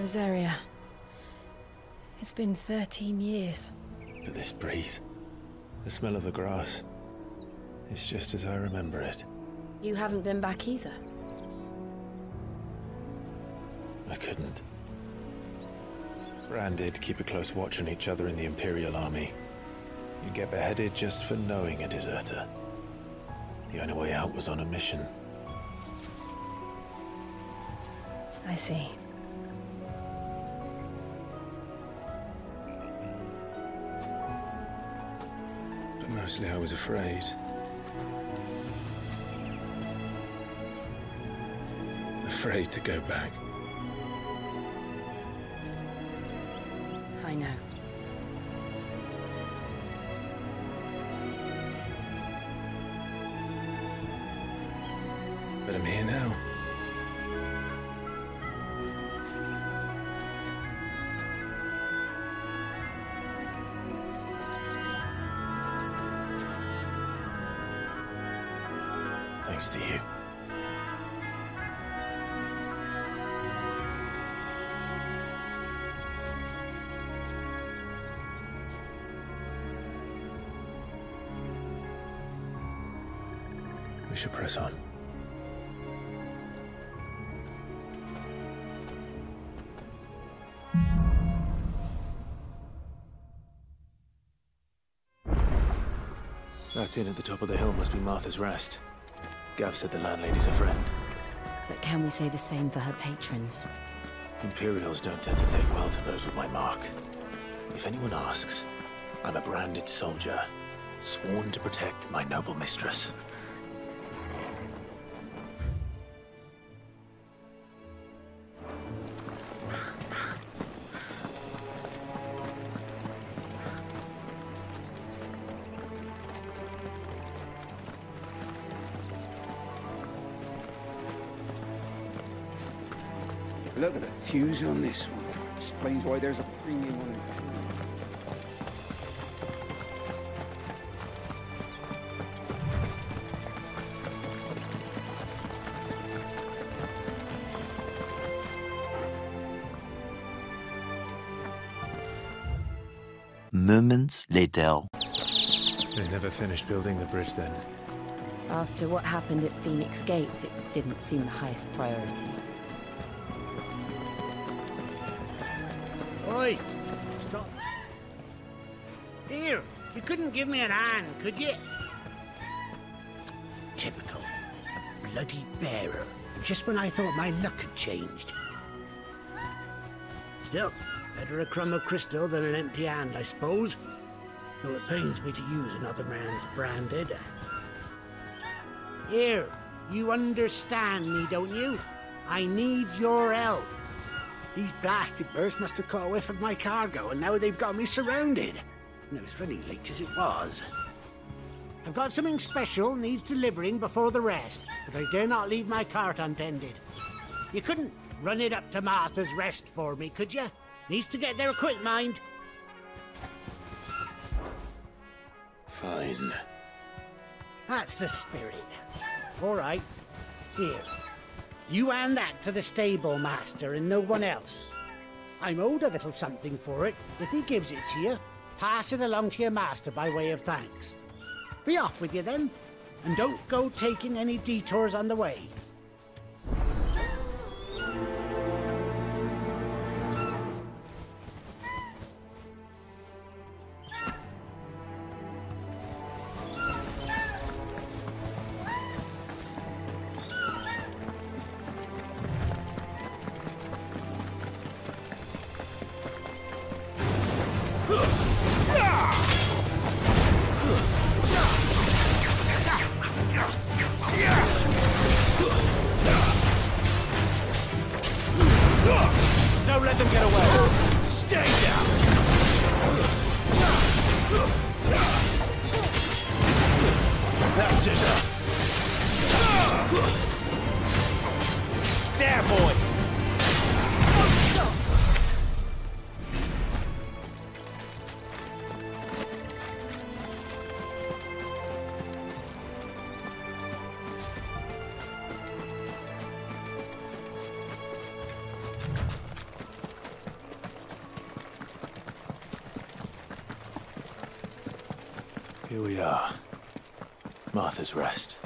Rosaria. It's been 13 years. But this breeze, the smell of the grass, it's just as I remember it. You haven't been back either. I couldn't. Bran did keep a close watch on each other in the Imperial Army. You'd get beheaded just for knowing a deserter. The only way out was on a mission. I see. But mostly I was afraid. Afraid to go back. I know. But I'm here now. Thanks to you. We should press on. That inn at the top of the hill must be Martha's Rest. Gav said the landlady's a friend. But can we say the same for her patrons? Imperials don't tend to take well to those with my mark. If anyone asks, I'm a branded soldier, sworn to protect my noble mistress. Look at the fuse on this one. Explains why there's a premium on it. Moments later. They never finished building the bridge then. After what happened at Phoenix Gate, it didn't seem the highest priority. Oi! Stop. Here, you couldn't give me an hand, could you? Typical. A bloody bearer. Just when I thought my luck had changed. Still, better a crumb of crystal than an empty hand, I suppose. Though it pains me to use another man's branded. Here, you understand me, don't you? I need your help. These blasted birds must have caught a whiff of my cargo, and now they've got me surrounded. And it was really late as it was. I've got something special needs delivering before the rest, but I dare not leave my cart untended. You couldn't run it up to Martha's Rest for me, could you? Needs to get there quick, mind. Fine. That's the spirit. All right. Here. You hand that to the stable master and no one else. I'm owed a little something for it. If he gives it to you, pass it along to your master by way of thanks. Be off with you then, and don't go taking any detours on the way. Don't let them get away! Stay down! That's enough! There, boy! Here we are. Martha's Rest.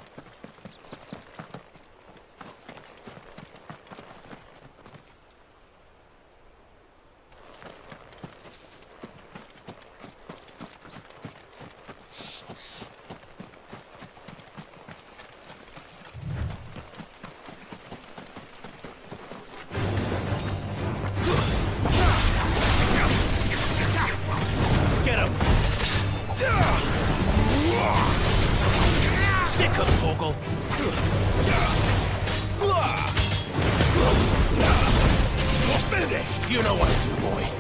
Get him! Sick of Torgal! You're finished! You know what to do, boy.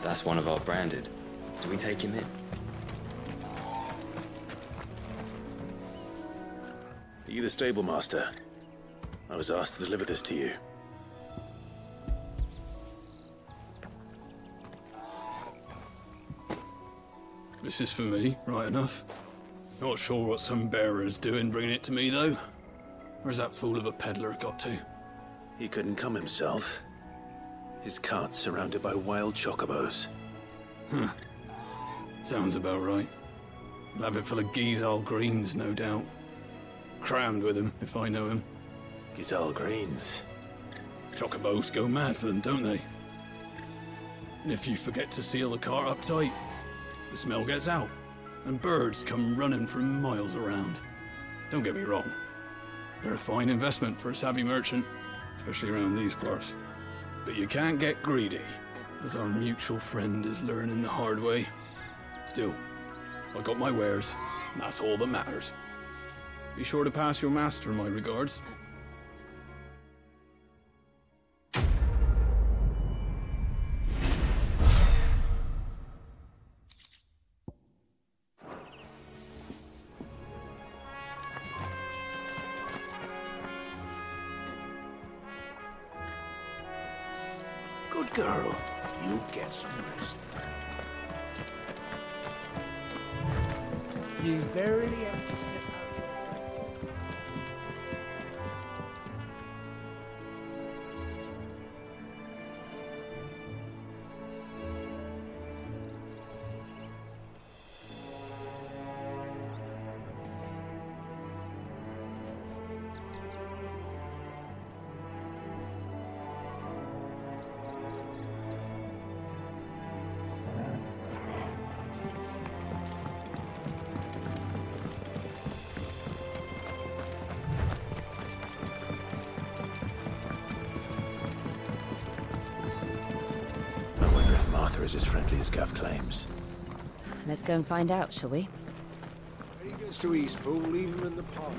That's one of our branded. Do we take him in? Are you the stable master? I was asked to deliver this to you. This is for me, right enough. Not sure what some bearer's doing bringing it to me, though. Where's that fool of a peddler got to? He couldn't come himself. His cart's surrounded by wild chocobos. Huh. Sounds about right. He'll have it full of Gizal greens, no doubt. Crammed with him, if I know him. Gizal greens. Chocobos go mad for them, don't they? And if you forget to seal the cart up tight, the smell gets out, and birds come running from miles around. Don't get me wrong. They're a fine investment for a savvy merchant, especially around these parts. But you can't get greedy, as our mutual friend is learning the hard way. Still, I got my wares, and that's all that matters. Be sure to pass your master my regards. Good girl. You get some rest. You barely have to step out. Is as friendly as Gav claims. Let's go and find out, shall we? When he gets to Eastpool, leave him in the pod.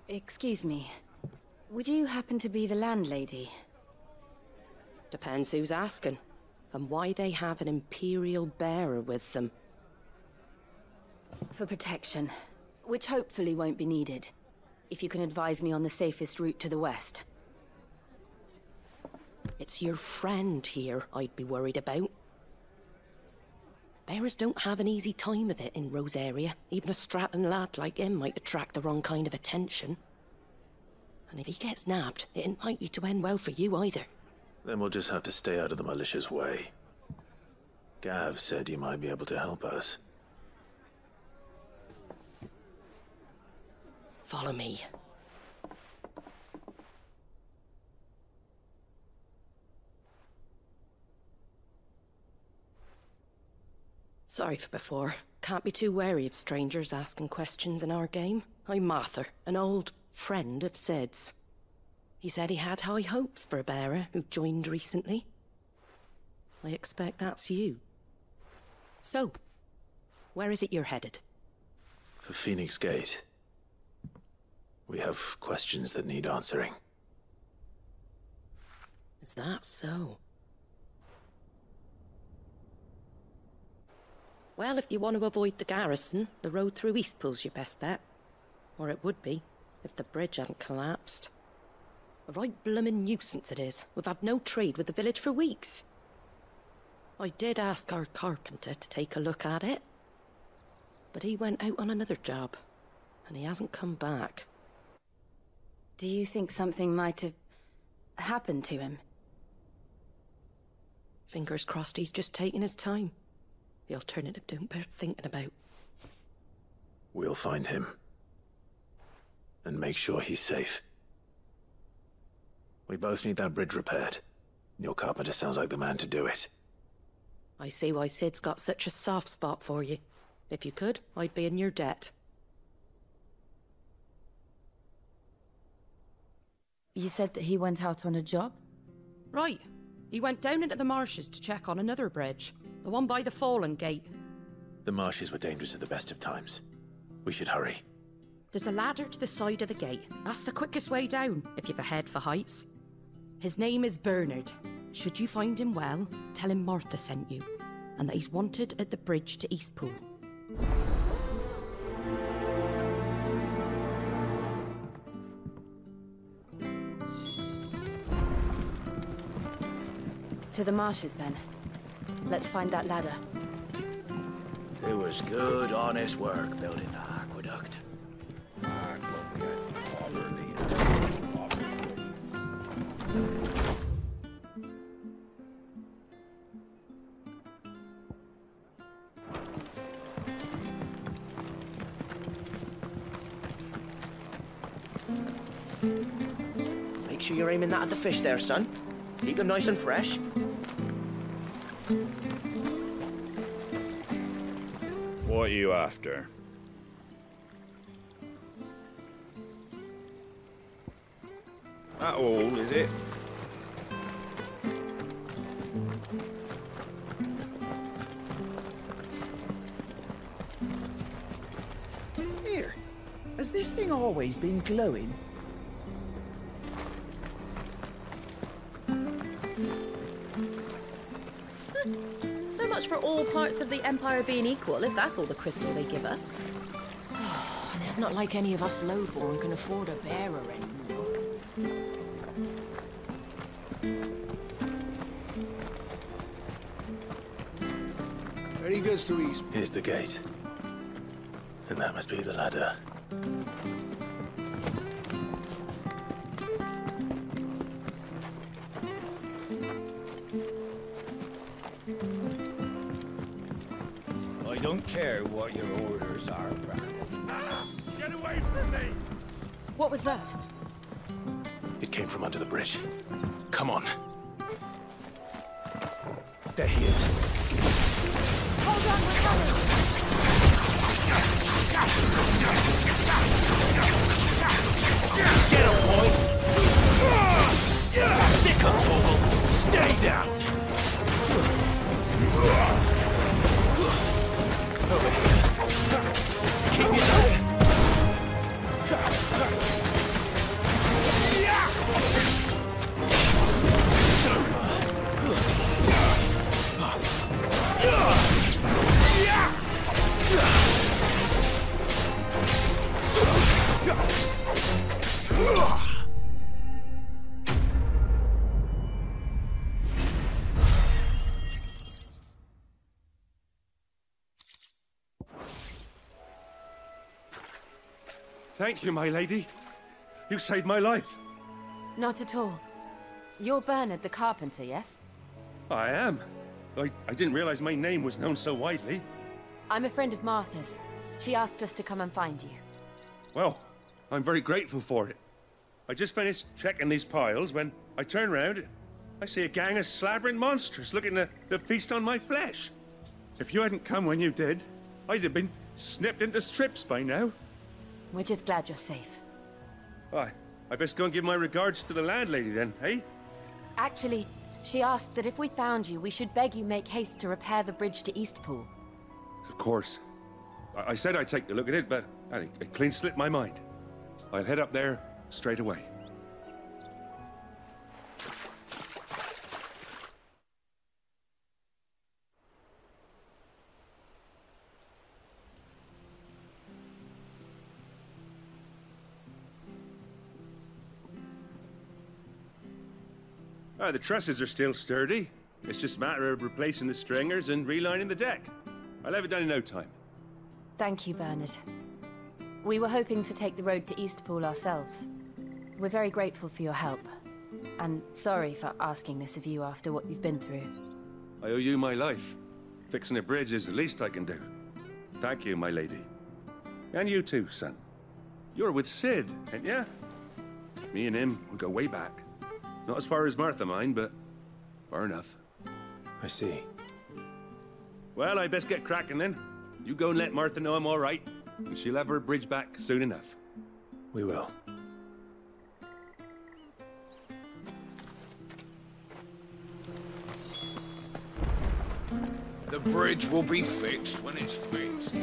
Excuse me. Would you happen to be the landlady? Depends who's asking, and why they have an Imperial bearer with them. For protection, which hopefully won't be needed. If you can advise me on the safest route to the west. It's your friend here I'd be worried about. Bearers don't have an easy time of it in Rosaria. Even a Stratton lad like him might attract the wrong kind of attention. And if he gets nabbed, it ain't likely to end well for you either. Then we'll just have to stay out of the malicious way. Gav said he might be able to help us. Follow me. Sorry for before. Can't be too wary of strangers asking questions in our game. I'm Martha, an old friend of Sid's. He said he had high hopes for a bearer who joined recently. I expect that's you. So, where is it you're headed? For Phoenix Gate. We have questions that need answering. Is that so? Well, if you want to avoid the garrison, the road through Eastpool's your best bet. Or it would be, if the bridge hadn't collapsed. A right bloomin' nuisance it is. We've had no trade with the village for weeks. I did ask our carpenter to take a look at it. But he went out on another job, and he hasn't come back. Do you think something might have happened to him? Fingers crossed he's just taking his time. The alternative don't bear thinking about. We'll find him. And make sure he's safe. We both need that bridge repaired. Your carpenter sounds like the man to do it. I see why Sid's got such a soft spot for you. If you could, I'd be in your debt. You said that he went out on a job? Right. He went down into the marshes to check on another bridge. The one by the Fallen Gate. The marshes were dangerous at the best of times. We should hurry. There's a ladder to the side of the gate. That's the quickest way down, if you've a head for heights. His name is Bernard. Should you find him well, tell him Martha sent you, and that he's wanted at the bridge to Eastpool. To the marshes, then. Let's find that ladder. It was good, honest work building the aqueduct. Make sure you're aiming that at the fish there, son. Keep them nice and fresh. What are you after? That all, is it? Here, has this thing always been glowing? So much for all parts of the Empire being equal, if that's all the crystal they give us. And it's not like any of us lowborn can afford a bearer anymore. There he goes to East. Here's the gate. And that must be the ladder. I don't care what your orders are, Bramble. Get away from me! What was that? It came from under the bridge. Come on. There he is. Hold on, we're coming! Get him, boy! Sick him, Torgal! Stay down! Over here. Keep it up! Thank you, my lady. You saved my life. Not at all. You're Bernard the carpenter, yes? I am. I didn't realize my name was known so widely. I'm a friend of Martha's. She asked us to come and find you. Well, I'm very grateful for it. I just finished checking these piles when I turn around. I see a gang of slavering monsters looking to feast on my flesh. If you hadn't come when you did, I'd have been snipped into strips by now. We're just glad you're safe. I best go and give my regards to the landlady then, eh? Actually, She asked that if we found you, we should beg you make haste to repair the bridge to Eastpool. Of course. I said I'd take a look at it, but it clean slipped my mind. I'll head up there straight away. The trusses are still sturdy. It's just a matter of replacing the stringers and relining the deck. I'll have it done in no time. Thank you, Bernard. We were hoping to take the road to Eastpool ourselves. We're very grateful for your help. And sorry for asking this of you after what you've been through. I owe you my life. Fixing a bridge is the least I can do. Thank you, my lady. And you too, son. You're with Sid, ain't ya? Me and him, we go way back. Not as far as Martha, mind, but far enough. I see. Well, I best get cracking then. You go and let Martha know I'm all right, and she'll have her bridge back soon enough. We will. The bridge will be fixed when it's fixed.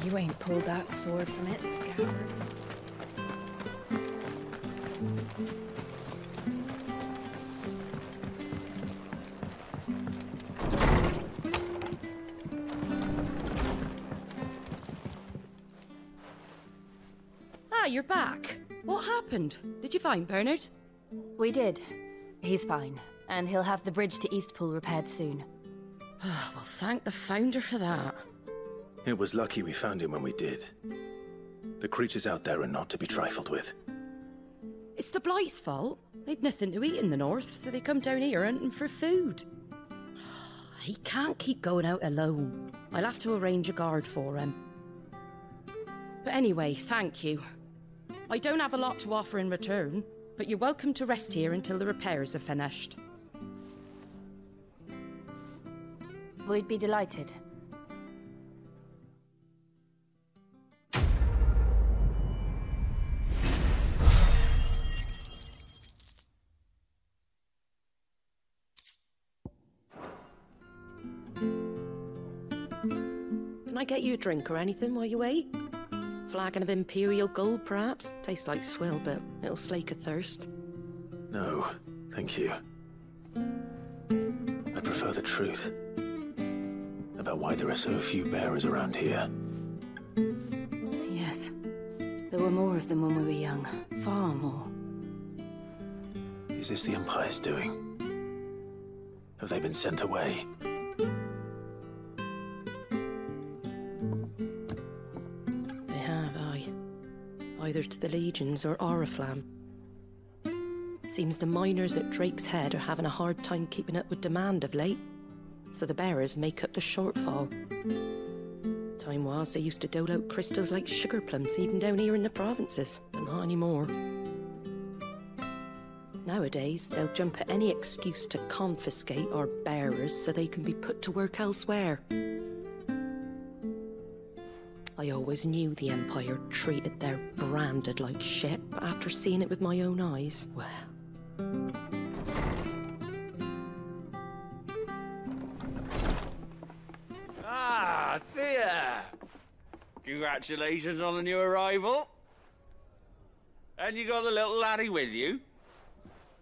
You ain't pulled that sword from its scabbard. Ah, you're back. What happened? Did you find Bernard? We did. He's fine, and he'll have the bridge to Eastpool repaired soon. Well, thank the Founder for that. It was lucky we found him when we did. The creatures out there are not to be trifled with. It's the Blight's fault. They'd nothing to eat in the north, so they come down here hunting for food. He can't keep going out alone. I'll have to arrange a guard for him. But anyway, thank you. I don't have a lot to offer in return, but you're welcome to rest here until the repairs are finished. We'd be delighted. Can I get you a drink or anything while you wait? Flagon of Imperial Gold, perhaps? Tastes like swill, but it'll slake a thirst. No, thank you. I prefer the truth. About why there are so few bearers around here. Yes. There were more of them when we were young. Far more. Is this the Empire's doing? Have they been sent away? They have, aye. Either to the Legions or Oriflamme. Seems the miners at Drake's Head are having a hard time keeping up with demand of late, so the bearers make up the shortfall. Time was they used to dole out crystals like sugar plums even down here in the provinces, but not anymore. Nowadays, they'll jump at any excuse to confiscate our bearers so they can be put to work elsewhere. I always knew the Empire treated their branded like shit, but after seeing it with my own eyes, well... Ah, Thea! Congratulations on the new arrival. And you got the little laddie with you?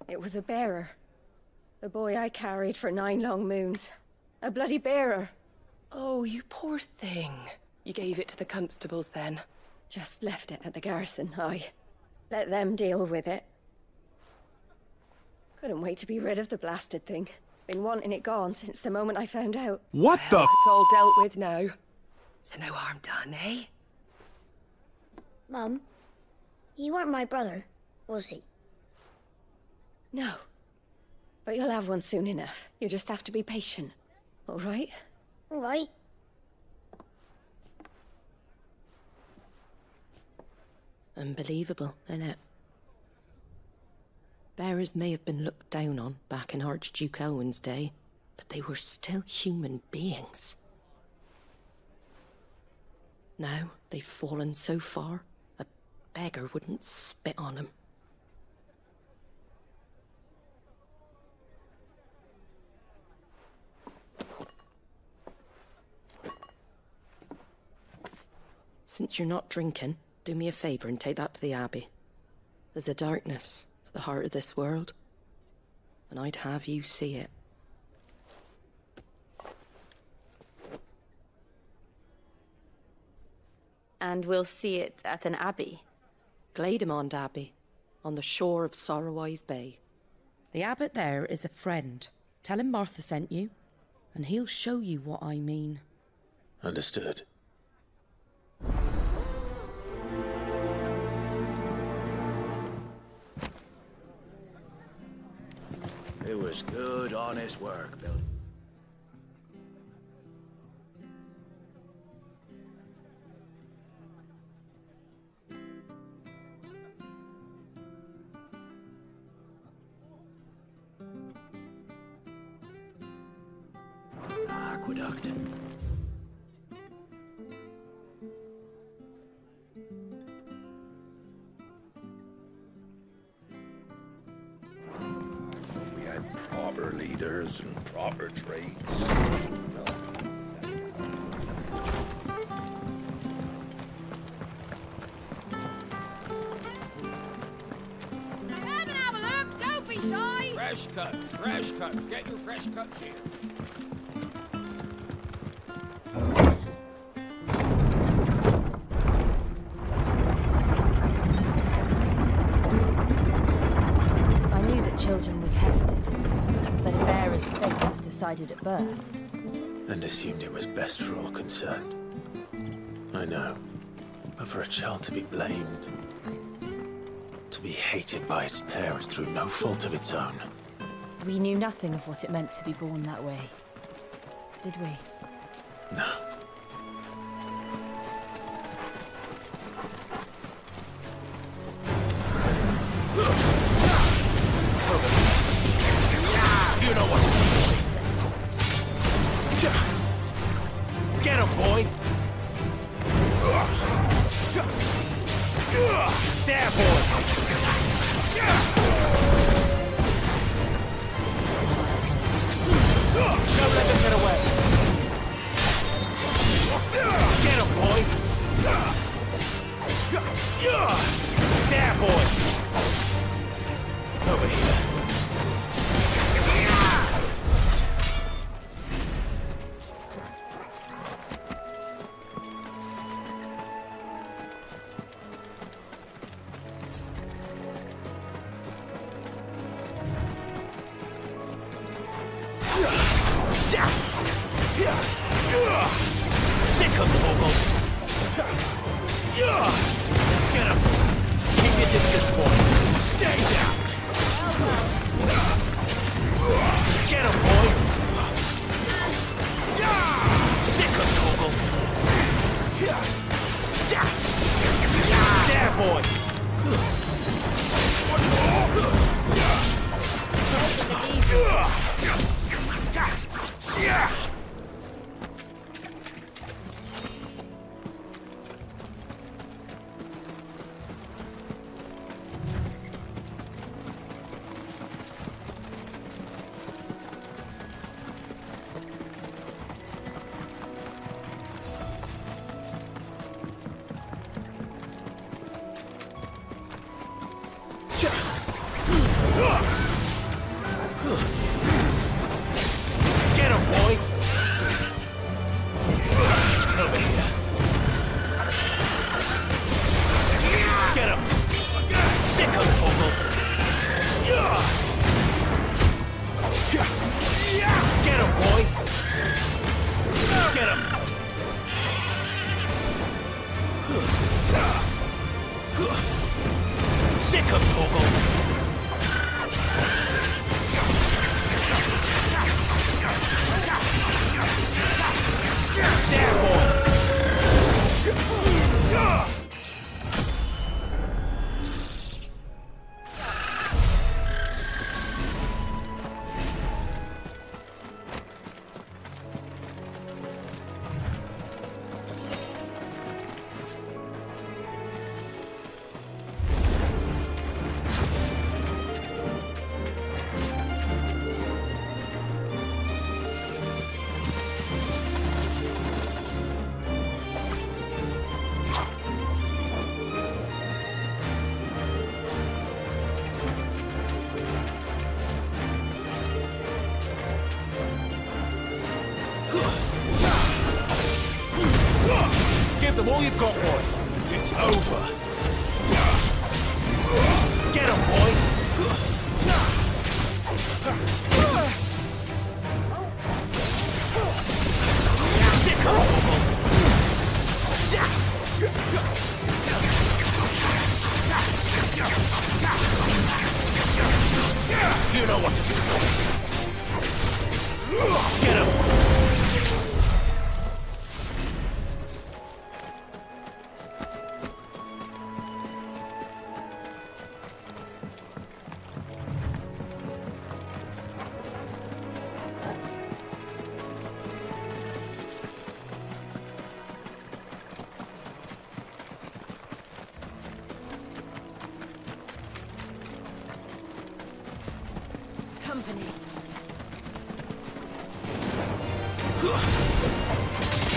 It was a bearer. The boy I carried for 9 long moons. A bloody bearer. Oh, you poor thing. You gave it to the constables then? Just left it at the garrison, aye. Let them deal with it. Couldn't wait to be rid of the blasted thing. Been wanting it gone since the moment I found out. What the? It's all dealt with now. So no harm done, eh? Mum, you weren't my brother, was he? No. But you'll have one soon enough. You just have to be patient. All right? All right. Unbelievable, innit? Bearers may have been looked down on back in Archduke Elwin's day, but they were still human beings. Now they've fallen so far, a beggar wouldn't spit on them. Since you're not drinking, do me a favour and take that to the Abbey. There's a darkness at the heart of this world, and I'd have you see it. And we'll see it at an abbey? Glademond Abbey, on the shore of Sorrowwise Bay. The abbot there is a friend. Tell him Martha sent you, and he'll show you what I mean. Understood. It was good, honest work, Bill. Aqueduct. We had proper leaders and proper trades. Come and have a look, don't be shy! Fresh cuts. Get your fresh cuts here. I knew that children were tested, that a bearer's fate was decided at birth. And assumed it was best for all concerned. I know. But for a child to be blamed, to be hated by its parents through no fault of its own. We knew nothing of what it meant to be born that way, did we? No. You know what to do. Get him, boy! There, boy! Don't let them get away! Get him, boy! There, boy! Over here. Sick of Torgal! Get him! Keep your distance, boy! Stay down! Get him, boy! Sick of Torgal! There, boy! Get him, boy! Over here. Get him! Sick of Torgal! Get him, boy! Get him! Sick of Torgal! There, boy! We've got one. It's over. Get him, boy. Sick of trouble. You know what to do. Get him. Company.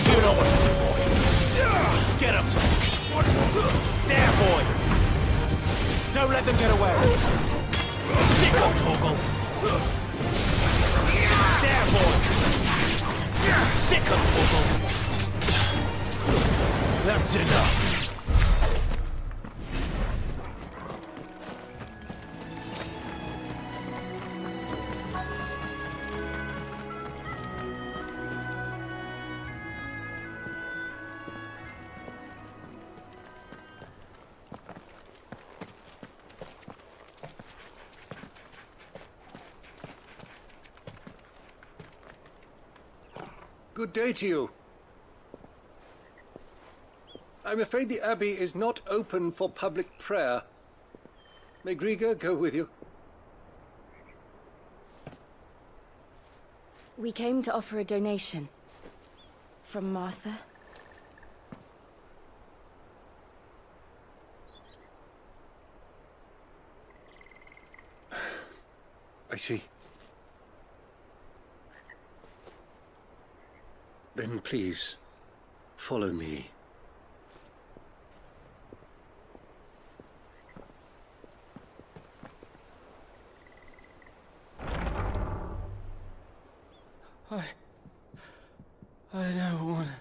You know what to do, boy. Get him. There, boy. Don't let them get away. Sick of Torgal. There, boy. Sick of Torgal. That's enough. Good day to you. I'm afraid the Abbey is not open for public prayer. May Grieger go with you? We came to offer a donation. From Martha. I see. Then please, follow me. I don't want to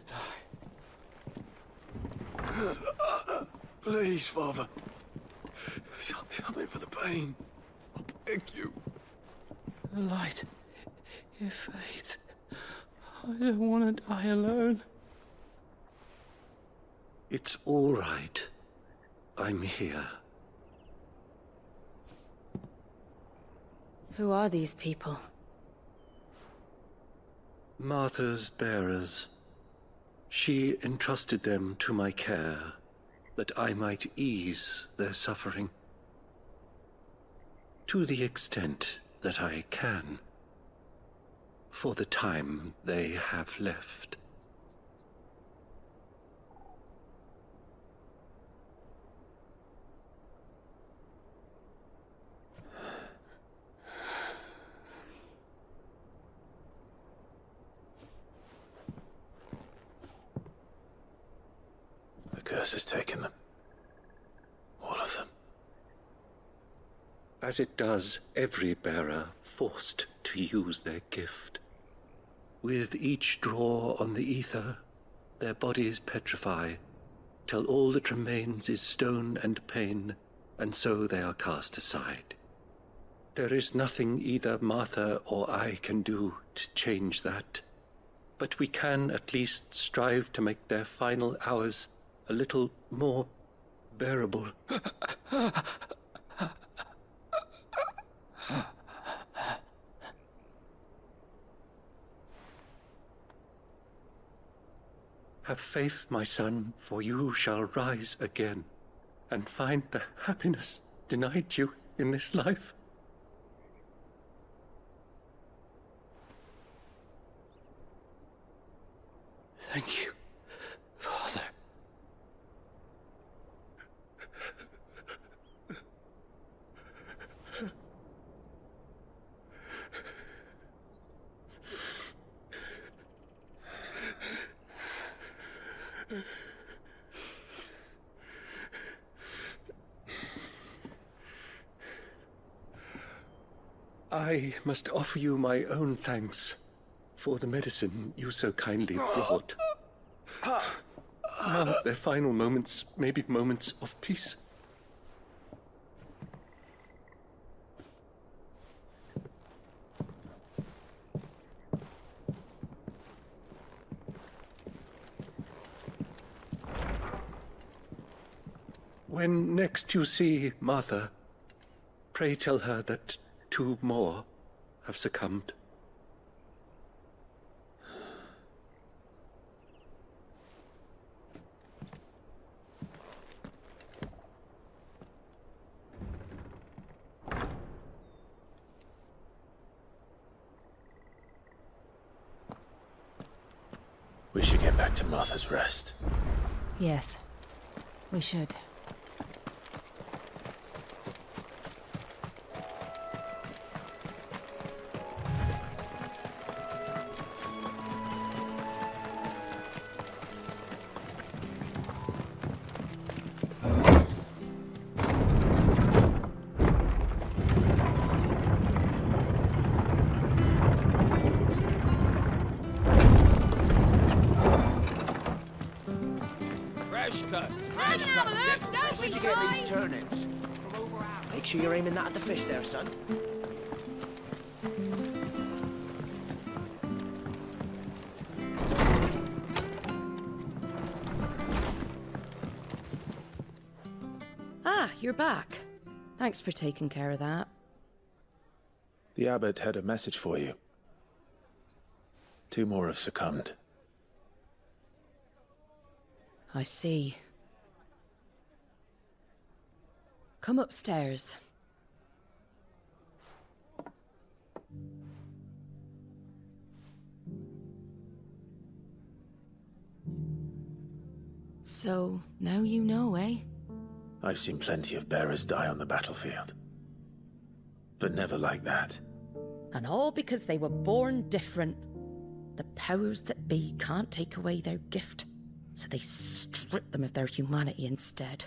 die. Please, Father. Something for the pain. I beg you. The light, it fades. I don't want to die alone. It's all right. I'm here. Who are these people? Martha's bearers. She entrusted them to my care, that I might ease their suffering. To the extent that I can. For the time they have left. The curse has taken them. All of them. As it does every bearer forced to use their gift. With each draw on the ether, their bodies petrify, till all that remains is stone and pain, and so they are cast aside. There is nothing either Martha or I can do to change that, but we can at least strive to make their final hours a little more bearable. Have faith, my son, for you shall rise again, and find the happiness denied you in this life. Thank you, Father. I must offer you my own thanks for the medicine you so kindly brought. Now their final moments may be moments of peace. When next you see Martha, pray tell her that 2 more have succumbed. We should get back to Martha's Rest. Yes, we should. Where'd you get these turnips? Make sure you're aiming that at the fish there, son. Ah, you're back. Thanks for taking care of that. The abbot had a message for you. 2 more have succumbed. I see. Come upstairs. So, now you know, eh? I've seen plenty of bearers die on the battlefield. But never like that. And all because they were born different. The powers that be can't take away their gift, so they strip them of their humanity instead.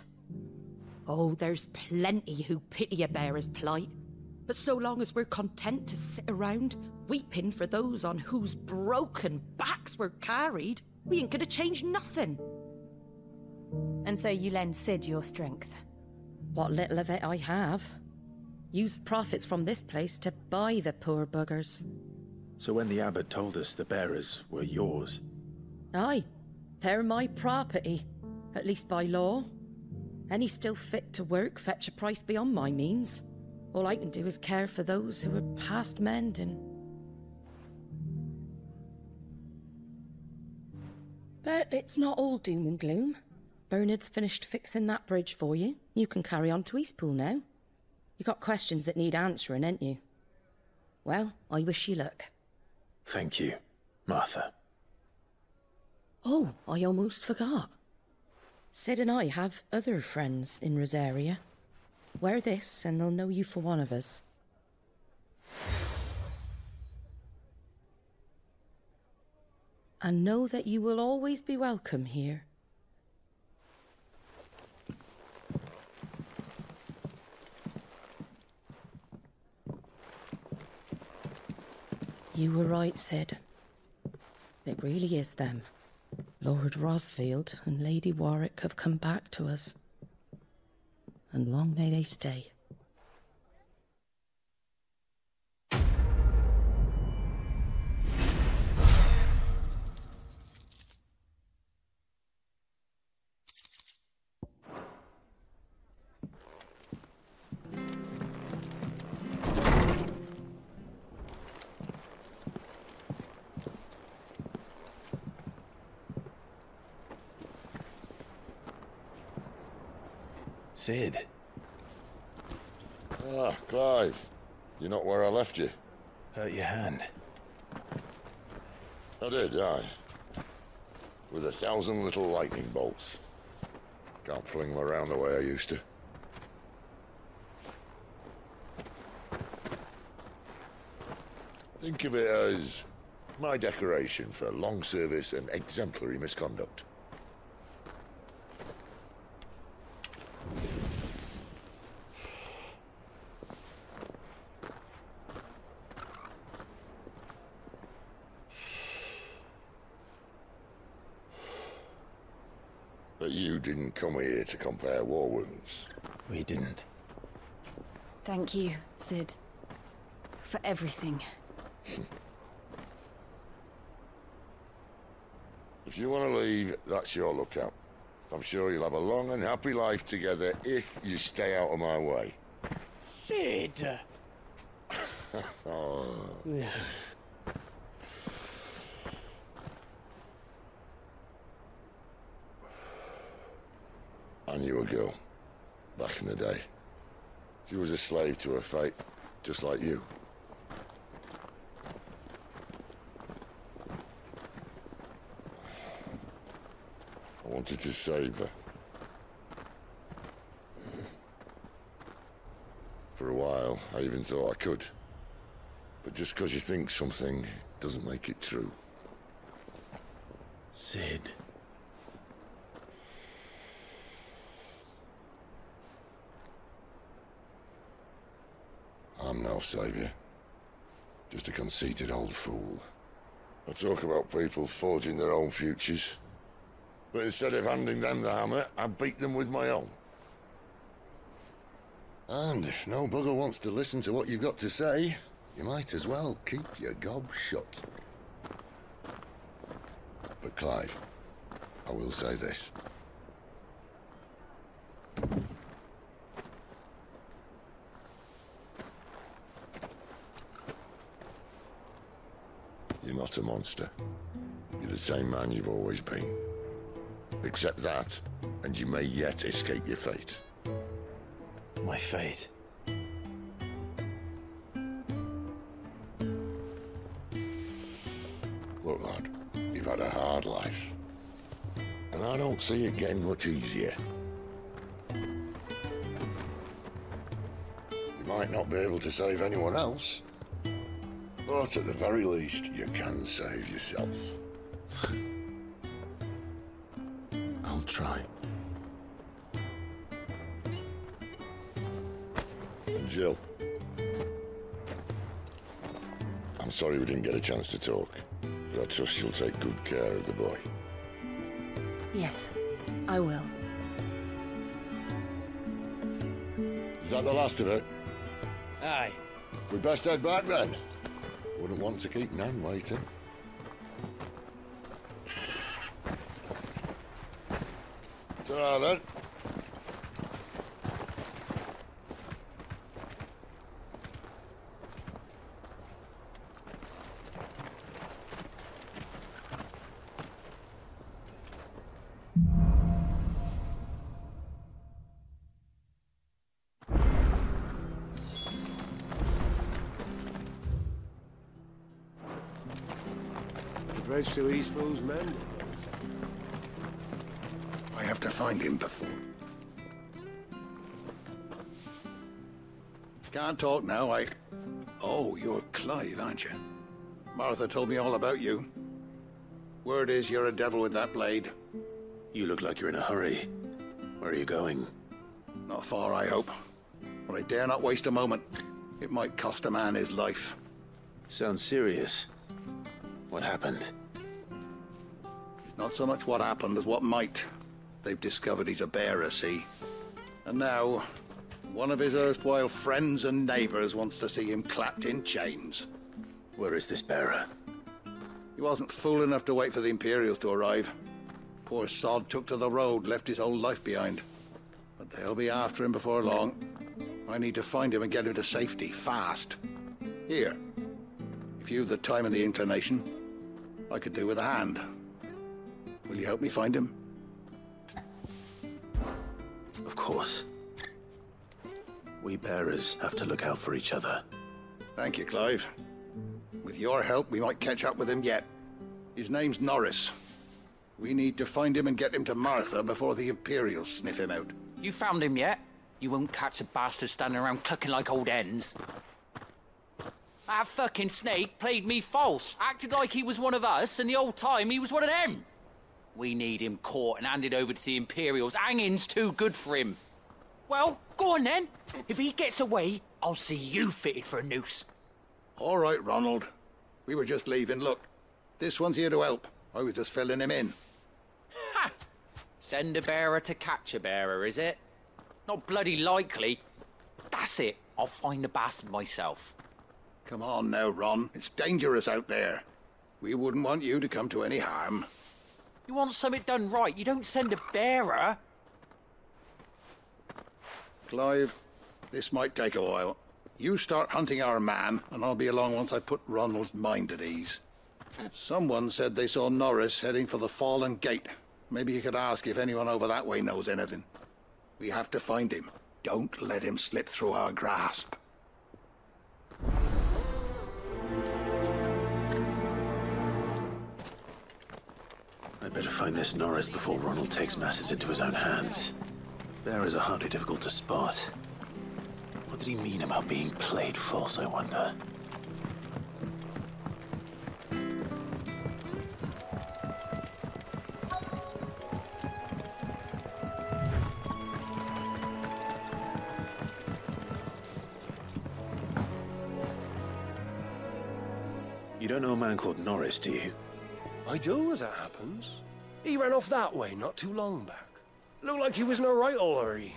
Oh, there's plenty who pity a bearer's plight. But so long as we're content to sit around, weeping for those on whose broken backs we're carried, we ain't gonna change nothing. And so you lend Cid your strength? What little of it I have. Used profits from this place to buy the poor buggers. So when the abbot told us the bearers were yours... Aye, they're my property, at least by law. Any still fit to work fetch a price beyond my means. All I can do is care for those who are past mending. But it's not all doom and gloom. Bernard's finished fixing that bridge for you. You can carry on to Eastpool now. You got questions that need answering, ain't you? Well, I wish you luck. Thank you, Martha. Oh, I almost forgot. Cid and I have other friends in Rosaria. Wear this and they'll know you for one of us. And know that you will always be welcome here. You were right, Cid. It really is them. Lord Rosfield and Lady Warwick have come back to us. And long may they stay. Cid. Ah, Clive. You're not where I left you. Hurt your hand. I did, aye. With 1,000 little lightning bolts. Can't fling them around the way I used to. Think of it as my decoration for long service and exemplary misconduct. Bet you didn't come here to compare war wounds. We didn't. Thank you, Cid. For everything. If you want to leave, that's your lookout. I'm sure you'll have a long and happy life together if you stay out of my way. Cid! Oh. I knew a girl, back in the day. She was a slave to her fate, just like you. I wanted to save her. For a while, I even thought I could. But just because you think something doesn't make it true. Cid. I'm no savior. Just a conceited old fool. I talk about people forging their own futures. But instead of handing them the hammer, I beat them with my own. And if no bugger wants to listen to what you've got to say, you might as well keep your gob shut. But Clive, I will say this. You're not a monster. You're the same man you've always been. Accept that, and you may yet escape your fate. My fate? Look, lad, you've had a hard life. And I don't see it getting much easier. You might not be able to save anyone else, but at the very least, you can save yourself. I'll try. And Jill, I'm sorry we didn't get a chance to talk, but I trust she'll take good care of the boy. Yes, I will. Is that the last of it? Aye. We best head back then. Wouldn't want to keep Nan waiting. Ta-ra then. The bridge to Eastpool's mended. I have to find him before. Can't talk now, Oh, you're Clive, aren't you? Martha told me all about you. Word is you're a devil with that blade. You look like you're in a hurry. Where are you going? Not far, I hope. But I dare not waste a moment. It might cost a man his life. Sounds serious. What happened? It's not so much what happened as what might. They've discovered he's a bearer, see? And now, one of his erstwhile friends and neighbors wants to see him clapped in chains. Where is this bearer? He wasn't fool enough to wait for the Imperials to arrive. Poor sod took to the road, left his whole life behind. But they'll be after him before long. I need to find him and get him to safety, fast. Here, if you've the time and the inclination, I could do with a hand. Will you help me find him? Of course. We bearers have to look out for each other. Thank you, Clive. With your help, we might catch up with him yet. His name's Norris. We need to find him and get him to Martha before the Imperials sniff him out. You found him yet? You won't catch a bastard standing around clucking like old hens. That fucking snake played me false, acted like he was one of us, and the whole time he was one of them. We need him caught and handed over to the Imperials. Hanging's too good for him. Well, go on then. If he gets away, I'll see you fitted for a noose. All right, Ronald. We were just leaving. Look, this one's here to help. I was just filling him in. Ha! Send a bearer to catch a bearer, is it? Not bloody likely. That's it. I'll find the bastard myself. Come on now, Ron. It's dangerous out there. We wouldn't want you to come to any harm. You want something done right, you don't send a bearer. Clive, this might take a while. You start hunting our man, and I'll be along once I put Ronald's mind at ease. Someone said they saw Norris heading for the Fallen Gate. Maybe you could ask if anyone over that way knows anything. We have to find him. Don't let him slip through our grasp. I'd better find this Norris before Ronald takes matters into his own hands. Bearers are hardly difficult to spot. What did he mean about being played false, I wonder? You don't know a man called Norris, do you? I do, as it happens. He ran off that way not too long back. Looked like he was in a right old hurry.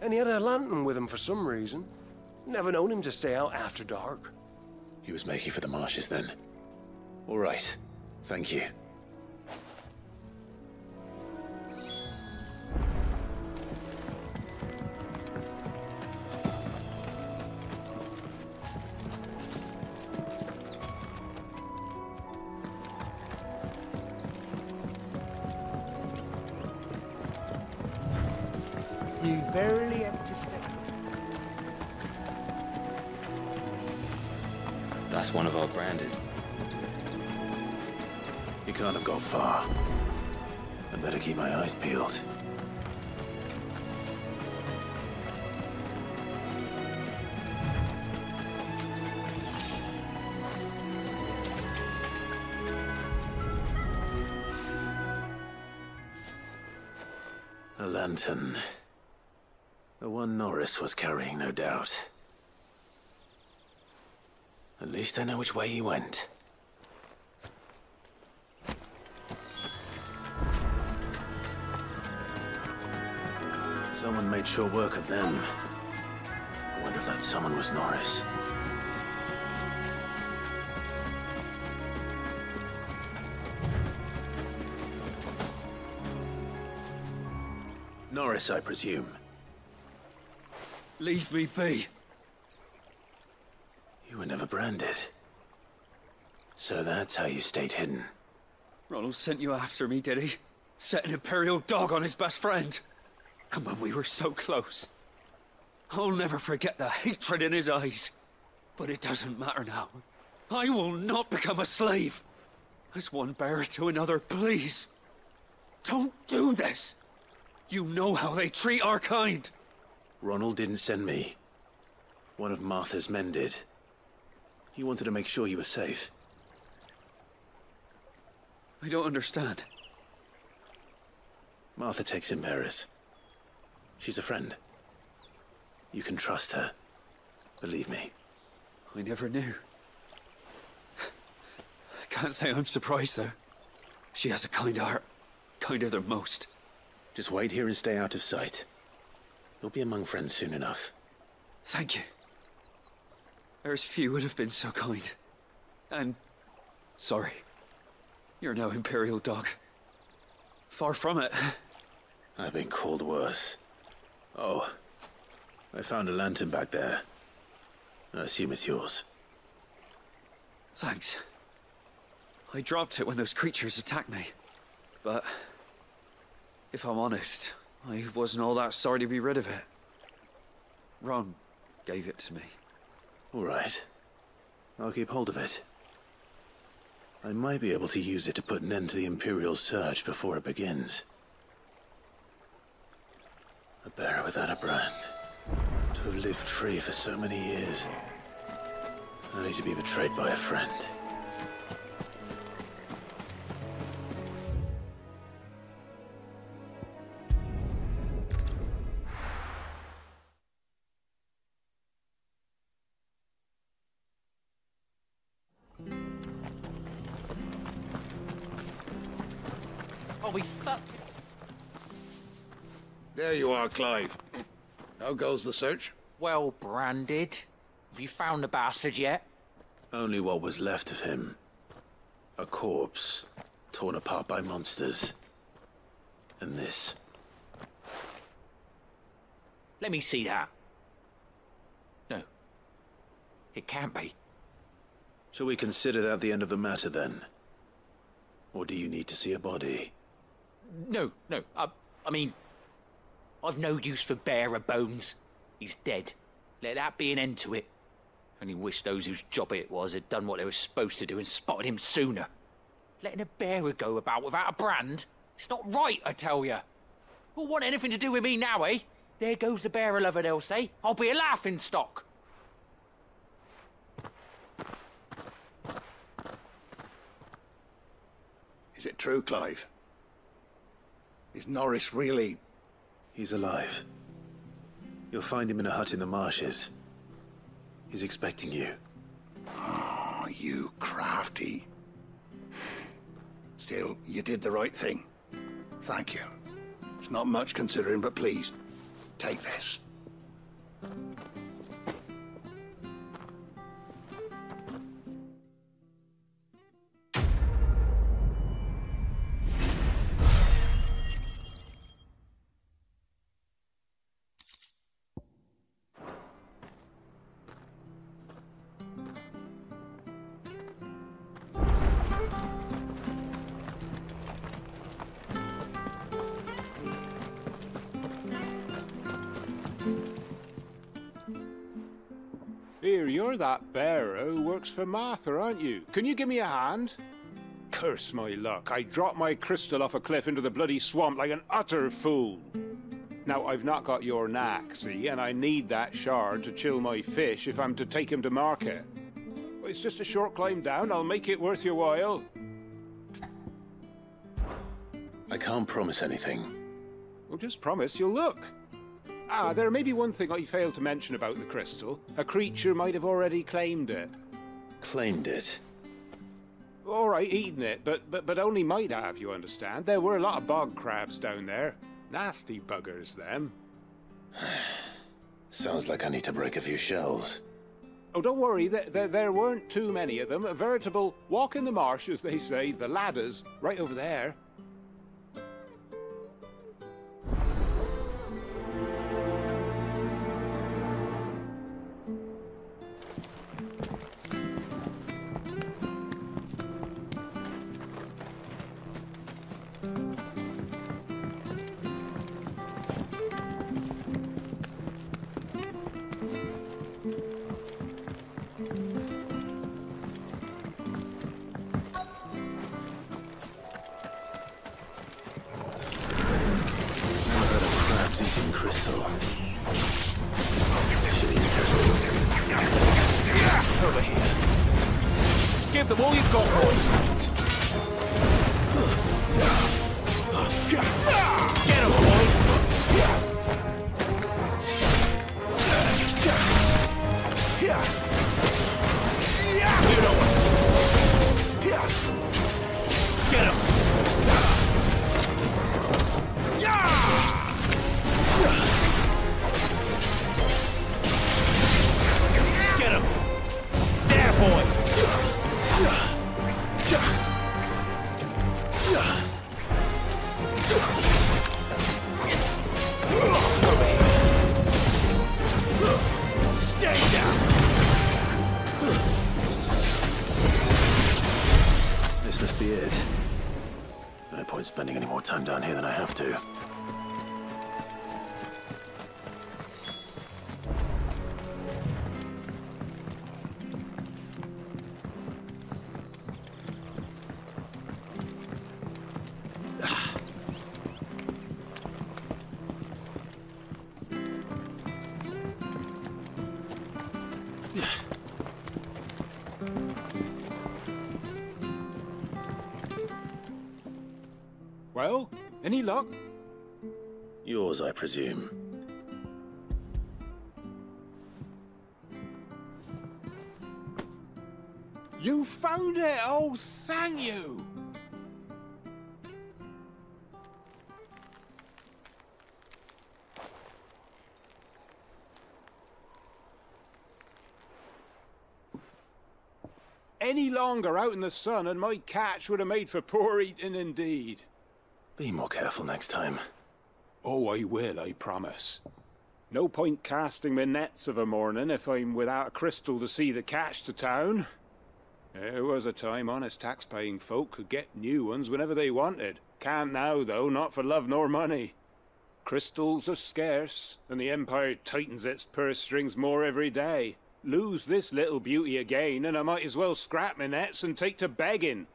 And he had a lantern with him for some reason. Never known him to stay out after dark. He was making for the marshes then. All right. Thank you. You barely have to step. That's one of our branded. He can't have gone far. I'd better keep my eyes peeled. A lantern. The one Norris was carrying, no doubt. At least I know which way he went. Someone made short work of them. I wonder if that someone was Norris. Norris, I presume. Leave me be. You were never branded. So that's how you stayed hidden. Ronald sent you after me, did he? Set an Imperial dog on his best friend. And when we were so close. I'll never forget the hatred in his eyes. But it doesn't matter now. I will not become a slave. As one bearer to another, please. Don't do this. You know how they treat our kind. Ronald didn't send me. One of Martha's men did. He wanted to make sure you were safe. I don't understand. Martha takes in bearers. She's a friend. You can trust her. Believe me. I never knew. I can't say I'm surprised, though. She has a kind heart. Kinder than most. Just wait here and stay out of sight. You'll be among friends soon enough. Thank you. There's few would have been so kind. And... sorry. You're no Imperial dog. Far from it. I've been called worse. Oh. I found a lantern back there. I assume it's yours. Thanks. I dropped it when those creatures attacked me. But... if I'm honest, I wasn't all that sorry to be rid of it. Ron gave it to me. All right. I'll keep hold of it. I might be able to use it to put an end to the Imperial Surge before it begins. A bearer without a brand. To have lived free for so many years. Only to be betrayed by a friend. Oh, we fuck. There you are, Clive. How goes the search? Well branded. Have you found the bastard yet? Only what was left of him. A corpse, torn apart by monsters. And this. Let me see that. No. It can't be. Shall we consider that the end of the matter, then? Or do you need to see a body? No. I mean, I've no use for bearer bones. He's dead. Let that be an end to it. Only wish those whose job it was had done what they were supposed to do and spotted him sooner. Letting a bearer go about without a brand? It's not right, I tell you. Who'll want anything to do with me now, eh? There goes the bearer lover, they'll say. I'll be a laughing stock. Is it true, Clive? Is Norris really... He's alive. You'll find him in a hut in the marshes. He's expecting you. Oh, you crafty. Still, you did the right thing. Thank you. It's not much considering, but please, take this. Here, you're that bearer who works for Martha, aren't you? Can you give me a hand? Curse my luck. I dropped my crystal off a cliff into the bloody swamp like an utter fool. Now, I've not got your knack, see, and I need that shard to chill my fish if I'm to take him to market. It's just a short climb down. I'll make it worth your while. I can't promise anything. Well, just promise you'll look. Ah, there may be one thing I failed to mention about the crystal. A creature might have already claimed it. Claimed it? All right, eaten it, but only might have, you understand. There were a lot of bog crabs down there. Nasty buggers, them. Sounds like I need to break a few shells. Oh, don't worry, there weren't too many of them. A veritable walk in the marsh, as they say, the ladders, right over there. Eating crystal. Should be interesting. Over here. Give them all you've got, boys. Get him, boys. You know what to do. Get him. Get him! There, boy! Stay down! This must be it. No point spending any more time down here than I have to. Well, any luck? Yours, I presume. You found it! Oh, thank you! any longer out in the sun and my catch would have made for poor eating indeed. Be more careful next time. Oh, I will, I promise. No point casting my nets of a morning if I'm without a crystal to see the catch to town. There was a time honest tax-paying folk could get new ones whenever they wanted. Can't now, though, not for love nor money. Crystals are scarce, and the Empire tightens its purse strings more every day. Lose this little beauty again, and I might as well scrap my nets and take to begging.